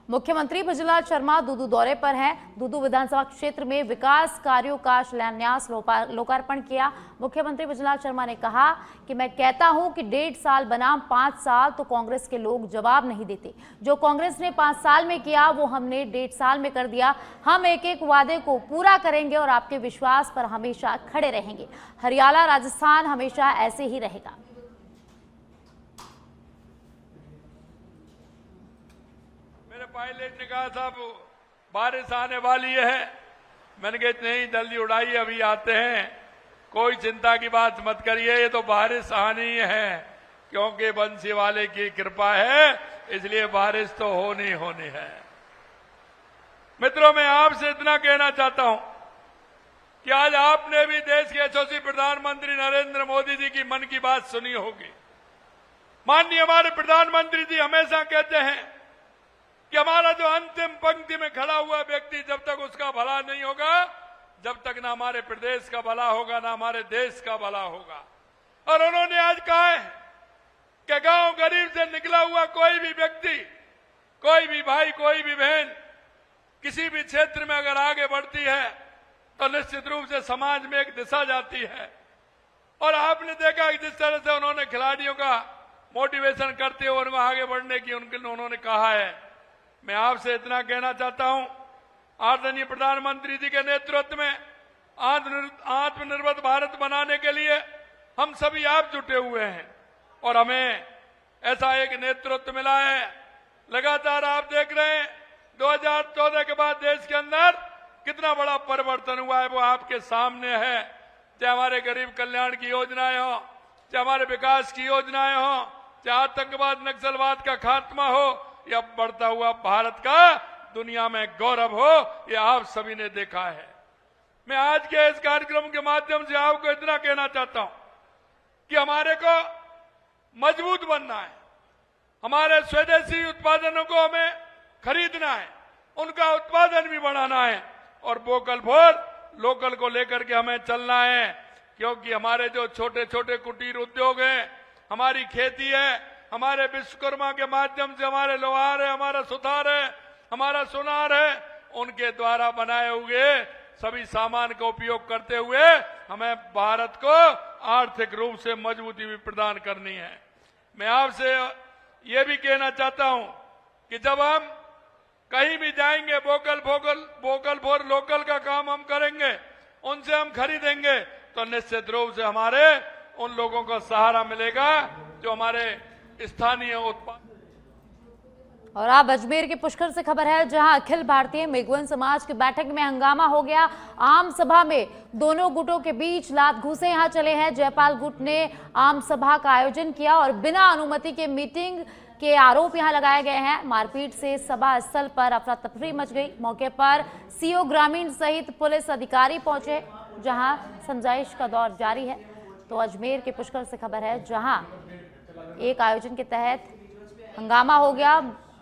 मुख्यमंत्री भजनलाल शर्मा दूदू दौरे पर हैं। दूदू विधानसभा क्षेत्र में विकास कार्यों का शिलान्यास लोकार्पण किया। मुख्यमंत्री भजनलाल शर्मा ने कहा कि मैं कहता हूं कि 1.5 साल बनाम 5 साल तो कांग्रेस के लोग जवाब नहीं देते। जो कांग्रेस ने 5 साल में किया वो हमने 1.5 साल में कर दिया। हम एक एक वादे को पूरा करेंगे और आपके विश्वास पर हमेशा खड़े रहेंगे। हरियाणा राजस्थान हमेशा ऐसे ही रहेगा। पायलट ने कहा साहब बारिश आने वाली है। मैंने कहा नहीं, जल्दी उड़ाइए, अभी आते हैं, कोई चिंता की बात मत करिए, ये तो बारिश आनी है, क्योंकि बंसी वाले की कृपा है, इसलिए बारिश तो होनी है। मित्रों, मैं आपसे इतना कहना चाहता हूं कि आज आपने भी देश के यशस्वी प्रधानमंत्री नरेंद्र मोदी जी की मन की बात सुनी होगी। माननीय हमारे प्रधानमंत्री जी हमेशा कहते हैं कि हमारा जो अंतिम पंक्ति में खड़ा हुआ व्यक्ति, जब तक उसका भला नहीं होगा, जब तक ना हमारे प्रदेश का भला होगा, ना हमारे देश का भला होगा। और उन्होंने आज कहा है कि गांव गरीब से निकला हुआ कोई भी व्यक्ति, कोई भी भाई, कोई भी बहन किसी भी क्षेत्र में अगर आगे बढ़ती है तो निश्चित रूप से समाज में एक दिशा जाती है। और आपने देखा कि जिस तरह से उन्होंने खिलाड़ियों का मोटिवेशन करते हुए उनको आगे बढ़ने की उन्होंने कहा है। मैं आपसे इतना कहना चाहता हूं, आदरणीय प्रधानमंत्री जी के नेतृत्व में आत्मनिर्भर भारत बनाने के लिए हम सभी आप जुटे हुए हैं और हमें ऐसा एक नेतृत्व मिला है। लगातार आप देख रहे हैं 2014 के बाद देश के अंदर कितना बड़ा परिवर्तन हुआ है, वो आपके सामने है। चाहे हमारे गरीब कल्याण की योजनाएं हो, चाहे हमारे विकास की योजनाएं हो, चाहे आतंकवाद नक्सलवाद का खात्मा हो, या बढ़ता हुआ भारत का दुनिया में गौरव हो, ये आप सभी ने देखा है। मैं आज के इस कार्यक्रम के माध्यम से आपको इतना कहना चाहता हूं कि हमारे को मजबूत बनना है, हमारे स्वदेशी उत्पादनों को हमें खरीदना है, उनका उत्पादन भी बढ़ाना है और वोकल फॉर लोकल को लेकर के हमें चलना है। क्योंकि हमारे जो छोटे छोटे कुटीर उद्योग हैं, हमारी खेती है, हमारे विश्वकर्मा के माध्यम से हमारे लोहार है, हमारा सुथार है, हमारा सुनार है, उनके द्वारा बनाए हुए सभी सामान का उपयोग करते हुए हमें भारत को आर्थिक रूप से मजबूती भी प्रदान करनी है। मैं आपसे ये भी कहना चाहता हूं कि जब हम कहीं भी जाएंगे, वोकल फॉर लोकल का काम हम करेंगे, उनसे हम खरीदेंगे, तो निश्चित रूप से हमारे उन लोगों को सहारा मिलेगा जो हमारे स्थानीय उत्पाद। और अब अजमेर के पुष्कर से खबर है, जहां अखिल भारतीय मेघवन समाज की बैठक में हंगामा हो गया। आम सभा में दोनों गुटों के बीच लात घूंसे यहां चले हैं। जयपाल गुट ने आम सभा का आयोजन किया और बिना अनुमति के मीटिंग के आरोप यहां लगाए गए हैं। मारपीट से सभा स्थल पर अफरा तफरी मच गई। मौके पर सीओ ग्रामीण सहित पुलिस अधिकारी पहुंचे, जहां समझाइश का दौर जारी है। तो अजमेर के पुष्कर से खबर है, जहां एक आयोजन के तहत हंगामा हो गया।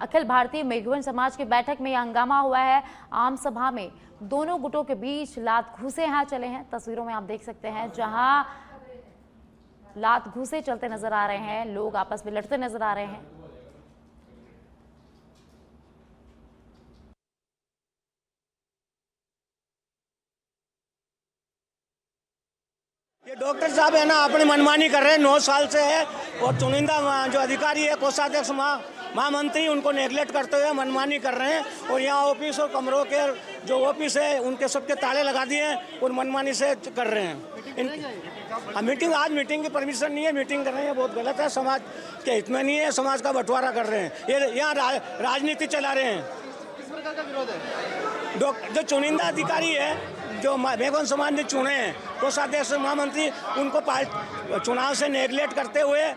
अखिल भारतीय मेघवन समाज की बैठक में यह हंगामा हुआ है। आम सभा में दोनों गुटों के बीच लात घूंसे यहां चले हैं। तस्वीरों में आप देख सकते हैं, जहां लात घूंसे चलते नजर आ रहे हैं, लोग आपस में लड़ते नजर आ रहे हैं। ये डॉक्टर साहब है ना, अपनी मनमानी कर रहे हैं, 9 साल से है। और चुनिंदा जो अधिकारी है, कोषाध्यक्ष महामंत्री, उनको नेगलेक्ट करते हुए मनमानी कर रहे हैं। और यहाँ ऑफिस और कमरों के जो ऑफिस है उनके सबके ताले लगा दिए हैं और मनमानी से कर रहे हैं। मीटिंग आज मीटिंग की परमिशन नहीं है, मीटिंग कर रहे हैं, बहुत गलत है। समाज के हित में नहीं है, समाज का बंटवारा कर रहे हैं, ये यहाँ राजनीति चला रहे हैं। किस प्रकार का विरोध है? जो चुनिंदा अधिकारी है, जो मेघवन समाज ने चुने हैं, कोषाध्यक्ष महामंत्री, उनको चुनाव से नेगलेक्ट करते हुए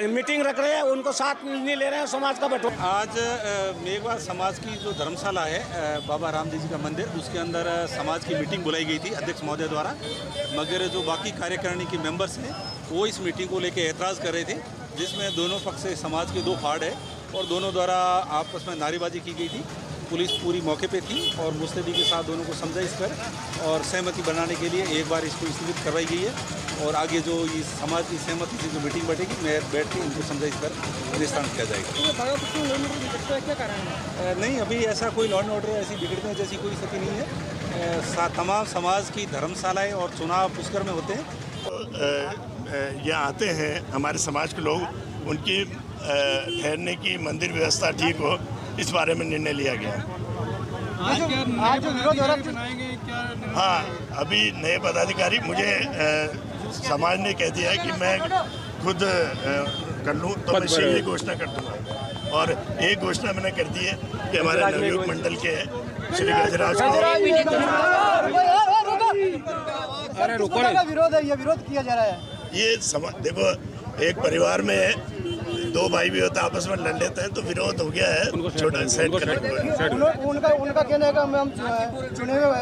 मीटिंग रख रहे हैं, उनको साथ नहीं ले रहे हैं, समाज का बंटवारा। आज मेघवाल समाज की जो धर्मशाला है, बाबा रामदेव जी का मंदिर, उसके अंदर समाज की मीटिंग बुलाई गई थी अध्यक्ष महोदय द्वारा। मगर जो बाकी कार्यकारिणी के मेंबर्स हैं वो इस मीटिंग को लेकर एतराज़ कर रहे थे, जिसमें दोनों पक्ष से समाज के 2 फाड़ है और दोनों द्वारा आपस में नारेबाजी की गई थी। पुलिस पूरी मौके पे थी और मुस्तैदी के साथ दोनों को समझाइश कर और सहमति बनाने के लिए एक बार इसको स्थगित करवाई गई है और आगे जो इस समाज की सहमति से जो मीटिंग बैठेगी मैं बैठ के इनको समझाइश कर निस्तारण किया जाएगा। क्या कारण है? नहीं, अभी ऐसा कोई लॉ एंड ऑर्डर ऐसी बिगड़ने जैसी कोई स्थिति नहीं है। तमाम समाज की धर्मशालाएँ और चुनाव पुष्कर में होते हैं। यहाँ आते हैं हमारे समाज के लोग, उनकी ठहरने की मंदिर व्यवस्था ठीक हो, इस बारे में निर्णय लिया गया। आज जो विरोध हो रहा है, हाँ, अभी नए पदाधिकारी मुझे समाज ने कह दिया है कि मैं खुद कर लूँ तो मैं शीघ्र घोषणा कर दूँगा। और एक घोषणा मैंने कर दी है कि हमारे नवयुग मंडल के श्री गजराज का विरोध है, ये विरोध किया जा रहा है। ये देखो, एक परिवार में दो भाई भी होता है, आपस में लड़ लेते हैं तो विरोध हो गया है, छोटा सेट करने को। उनका कहना है कि हम चुने हुए।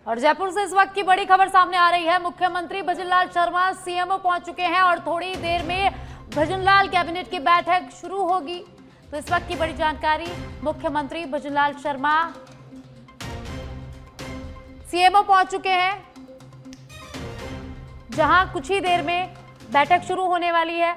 और जयपुर से इस वक्त की बड़ी खबर सामने आ रही है। मुख्यमंत्री भजनलाल शर्मा सीएमओ पहुंच चुके हैं और थोड़ी देर में भजनलाल कैबिनेट की बैठक शुरू होगी। तो इस वक्त की बड़ी जानकारी, मुख्यमंत्री भजनलाल शर्मा सीएमओ पहुंच चुके हैं, जहां कुछ ही देर में बैठक शुरू होने वाली है।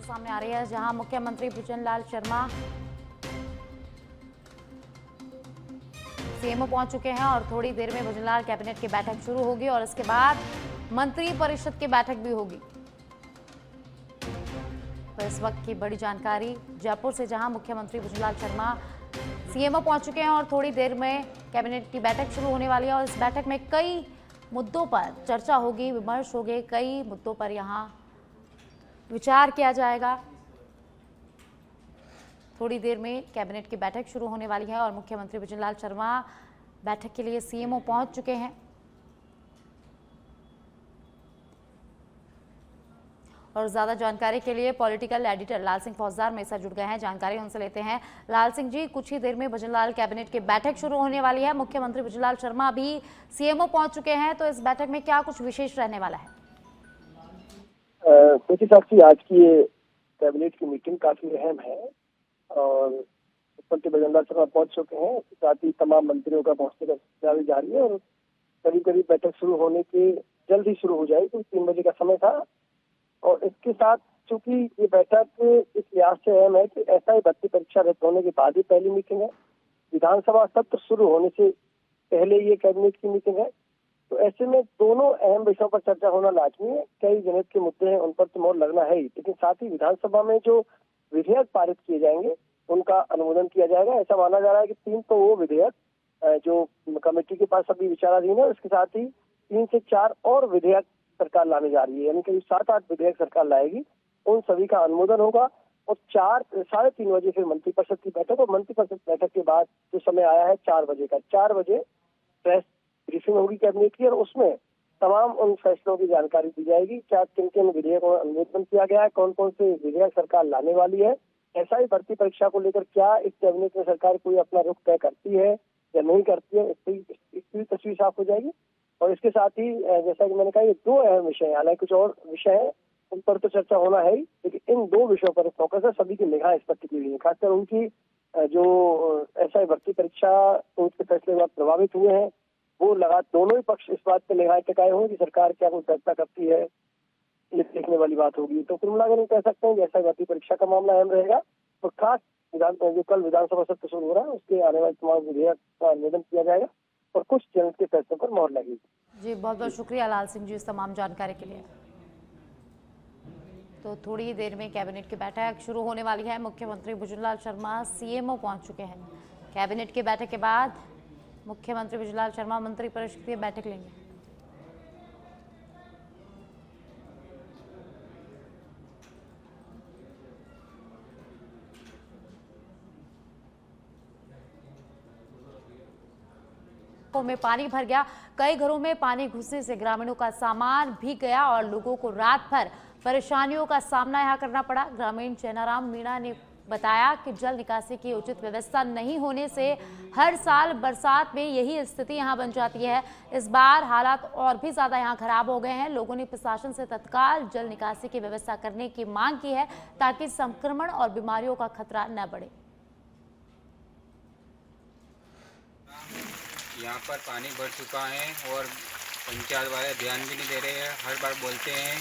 सामने आ रही है, जहां मुख्यमंत्री भजनलाल शर्मा सीएमओ पहुंच चुके हैं और थोड़ी देर में भजनलाल कैबिनेट की बैठक शुरू होगी और इसके बाद मंत्री परिषद की बैठक भी होगी। तो इस वक्त की बड़ी जानकारी जयपुर से, जहां मुख्यमंत्री भजनलाल शर्मा सीएमओ पहुंच चुके हैं और थोड़ी देर में कैबिनेट की बैठक शुरू होने वाली है और इस बैठक में कई मुद्दों पर चर्चा होगी, विमर्श होंगे, कई मुद्दों पर यहां विचार किया जाएगा। थोड़ी देर में कैबिनेट की बैठक शुरू होने वाली है और मुख्यमंत्री भजनलाल शर्मा बैठक के लिए सीएमओ पहुंच चुके हैं। और ज्यादा जानकारी के लिए पॉलिटिकल एडिटर लाल सिंह फौजदार मेरे साथ जुड़ गए हैं, जानकारी उनसे लेते हैं। लाल सिंह जी, कुछ ही देर में भजनलाल कैबिनेट की बैठक शुरू होने वाली है, मुख्यमंत्री भजनलाल शर्मा भी सीएमओ पहुंच चुके हैं, तो इस बैठक में क्या कुछ विशेष रहने वाला है? देखिए साक्षी, आज की ये कैबिनेट की मीटिंग काफी अहम है और मुख्यमंत्री भजनलाल शर्मा पहुंच चुके हैं। इसके साथ ही तमाम मंत्रियों का पहुंचने का तैयारी जारी है और करीब करीब बैठक शुरू होने के जल्द ही शुरू हो जाएगी। 3 बजे का समय था और इसके साथ चूंकि ये बैठक इस लिहाज से अहम है कि SI भर्ती परीक्षा रद्द होने के बाद ही पहली मीटिंग है, विधानसभा सत्र शुरू होने से पहले ये कैबिनेट की मीटिंग है। तो ऐसे में दोनों अहम विषयों पर चर्चा होना लाजमी है। कई जनहित के मुद्दे हैं, उन पर तो मोहर लगना है ही, लेकिन साथ ही विधानसभा में जो विधेयक पारित किए जाएंगे उनका अनुमोदन किया जाएगा। ऐसा माना जा रहा है कि 3 तो वो विधेयक जो कमेटी के पास अभी विचाराधीन है, उसके साथ ही 3 से 4 और विधेयक सरकार लाने जा रही है, यानी करीब 7-8 विधेयक सरकार लाएगी। उन सभी का अनुमोदन होगा और 3:30 बजे फिर मंत्रिपरिषद की बैठक और मंत्रिपरिषद बैठक के बाद जो समय आया है 4 बजे का, 4 बजे प्रेस ब्रीफिंग होगी कैबिनेट की और उसमें तमाम उन फैसलों की जानकारी दी जाएगी। क्या किन किन विधेयकों का अनुमोदन किया गया है, कौन कौन से विधेयक सरकार लाने वाली है, SI भर्ती परीक्षा को लेकर क्या इस कैबिनेट में सरकार कोई अपना रुख तय करती है या नहीं करती है, इसकी तस्वीर साफ हो जाएगी। और इसके साथ ही जैसा कि मैंने कहा, ये 2 अहम विषय हैं, हालांकि कुछ और विषय है उन पर तो चर्चा होना है ही, लेकिन इन 2 विषयों पर फोकस है, सभी की निगाह इस पर टिकी हुई है। खासकर उनकी जो SI भर्ती परीक्षा उसके फैसले के बाद प्रभावित हुए हैं, वो दोनों ही पक्ष इस बात पे निगाह टिकाए हुए कि सरकार क्या कुछ फैसला करती है, ये देखने वाली बात होगी। तो कुल मिलाकर कह सकते हैं कि SI भर्ती परीक्षा का मामला अहम रहेगा और खास जो कल विधानसभा सत्र शुरू हो रहा है उसके आने वाले तमाम विधेयक का अनुमोदन किया जाएगा और कुछ जनहित के फैसलों पर मोहर लगेगी। जी, बहुत बहुत शुक्रिया लाल सिंह जी इस तमाम जानकारी के लिए। तो थोड़ी ही देर में कैबिनेट की बैठक शुरू होने वाली है। मुख्यमंत्री भजनलाल शर्मा सीएमओ पहुंच चुके हैं। कैबिनेट की बैठक के बाद मुख्यमंत्री भजनलाल शर्मा मंत्रिपरिषद की बैठक लेंगे। इलाकों में पानी भर गया। कई घरों में पानी घुसने से ग्रामीणों का सामान भीग गया और लोगों को रात भर परेशानियों का सामना यहाँ करना पड़ा। ग्रामीण चैनाराम मीणा ने बताया कि जल निकासी की उचित व्यवस्था नहीं होने से हर साल बरसात में यही स्थिति यहां बन जाती है। इस बार हालात और भी ज्यादा यहां खराब हो गए हैं। लोगों ने प्रशासन से तत्काल जल निकासी की व्यवस्था करने की मांग की है ताकि संक्रमण और बीमारियों का खतरा न बढ़े। यहाँ पर पानी बढ़ चुका है और पंचायत वाले ध्यान भी नहीं दे रहे हैं। हर बार बोलते हैं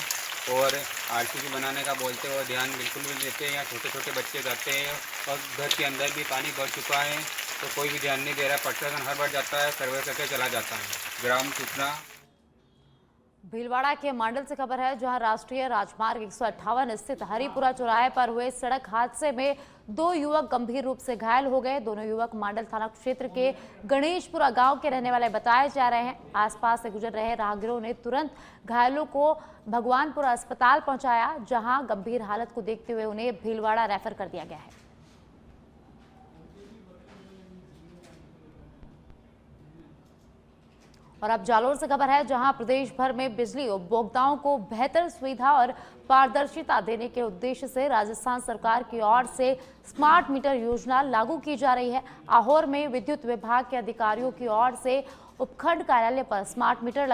और आरसीसी बनाने का बोलते हैं और ध्यान बिल्कुल भी नहीं देते हैं। यहाँ छोटे छोटे बच्चे जाते हैं और घर के अंदर भी पानी भर चुका है तो कोई भी ध्यान नहीं दे रहा। प्रशासन हर बार जाता है, सर्वे करके चला जाता है। ग्राम सूचना भीलवाड़ा के मांडल से खबर है, जहां राष्ट्रीय राजमार्ग 158 स्थित हरिपुरा चौराहे पर हुए सड़क हादसे में 2 युवक गंभीर रूप से घायल हो गए। दोनों युवक मांडल थाना क्षेत्र के गणेशपुरा गांव के रहने वाले बताए जा रहे हैं। आसपास से गुजर रहे राहगीरों ने तुरंत घायलों को भगवानपुरा अस्पताल पहुंचाया, जहां गंभीर हालत को देखते हुए उन्हें भीलवाड़ा रेफर कर दिया गया है। और अब जालोर से खबर है, जहां प्रदेश भर में बिजली उपभोक्ताओं को बेहतर सुविधा और पारदर्शिता देने के उद्देश्य से राजस्थान सरकार की ओर से स्मार्ट मीटर योजना लागू की जा रही है। आहोर में विद्युत विभाग के अधिकारियों की ओर से उपखंड कार्यालय पर स्मार्ट मीटर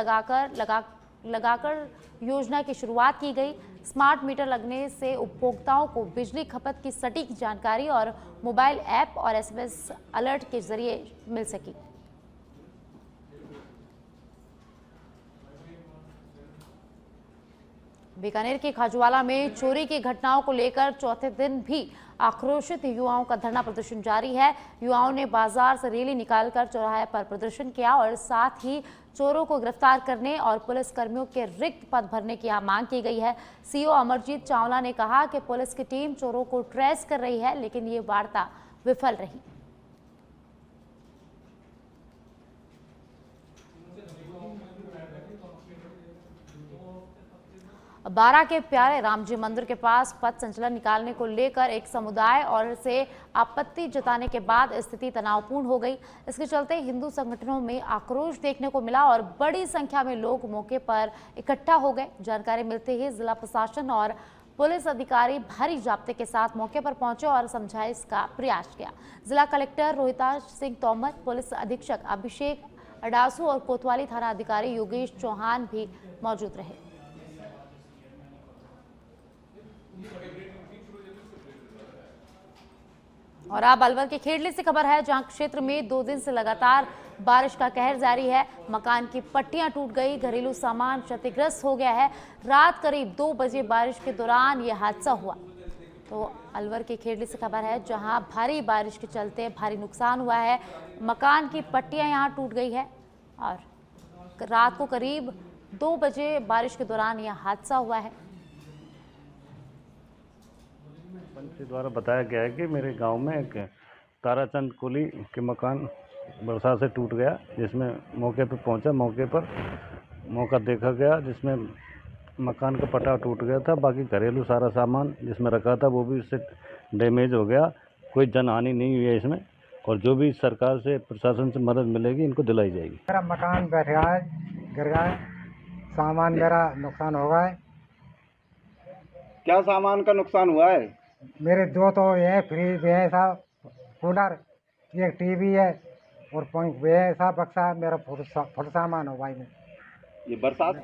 लगाकर योजना की शुरुआत की गई। स्मार्ट मीटर लगने से उपभोक्ताओं को बिजली खपत की सटीक जानकारी और मोबाइल ऐप और SMS अलर्ट के जरिए मिल सकी। बीकानेर के खाजूवाला में चोरी की घटनाओं को लेकर चौथे दिन भी आक्रोशित युवाओं का धरना प्रदर्शन जारी है। युवाओं ने बाजार से रैली निकालकर चौराहे पर प्रदर्शन किया और साथ ही चोरों को गिरफ्तार करने और पुलिस कर्मियों के रिक्त पद भरने की मांग की गई है। सीओ अमरजीत चावला ने कहा कि पुलिस की टीम चोरों को ट्रेस कर रही है, लेकिन ये वार्ता विफल रही। बारा के प्यारे राम जी मंदिर के पास पथ संचलन निकालने को लेकर एक समुदाय और से आपत्ति जताने के बाद स्थिति तनावपूर्ण हो गई। इसके चलते हिंदू संगठनों में आक्रोश देखने को मिला और बड़ी संख्या में लोग मौके पर इकट्ठा हो गए। जानकारी मिलते ही जिला प्रशासन और पुलिस अधिकारी भारी जाब्ते के साथ मौके पर पहुंचे और समझाइश का प्रयास किया। जिला कलेक्टर रोहिताज सिंह तोमर, पुलिस अधीक्षक अभिषेक अडासू और कोतवाली थाना अधिकारी योगेश चौहान भी मौजूद रहे। और अब अलवर के खेड़ली से खबर है, जहां क्षेत्र में 2 दिन से लगातार बारिश का कहर जारी है। मकान की पट्टियां टूट गई, घरेलू सामान क्षतिग्रस्त हो गया है। रात करीब 2 बजे बारिश के दौरान यह हादसा हुआ। तो अलवर के खेड़ली से खबर है, जहां भारी बारिश के चलते भारी नुकसान हुआ है। मकान की पट्टियां यहां टूट गई है और रात को करीब 2 बजे बारिश के दौरान यह हादसा हुआ है। पंच द्वारा बताया गया है कि मेरे गांव में एक ताराचंद कुली के मकान बरसात से टूट गया, जिसमें मौके पर पहुंचा। मौके पर मौका देखा गया, जिसमें मकान का पटा टूट गया था। बाकी घरेलू सारा सामान जिसमें रखा था वो भी इससे डैमेज हो गया। कोई जनहानि नहीं हुई है इसमें, और जो भी सरकार से प्रशासन से मदद मिलेगी इनको दिलाई जाएगी। मेरा मकान बैठ गया है, गिर गया है, सामान मेरा नुकसान हो गया है। क्या सामान का नुकसान हुआ है? मेरे 2 तो ये फ्रिज है साहब, कूलर, एक टीवी है और पंख है साहब, बक्सा मेरा फुट सामान हो भाई में। ये बरसात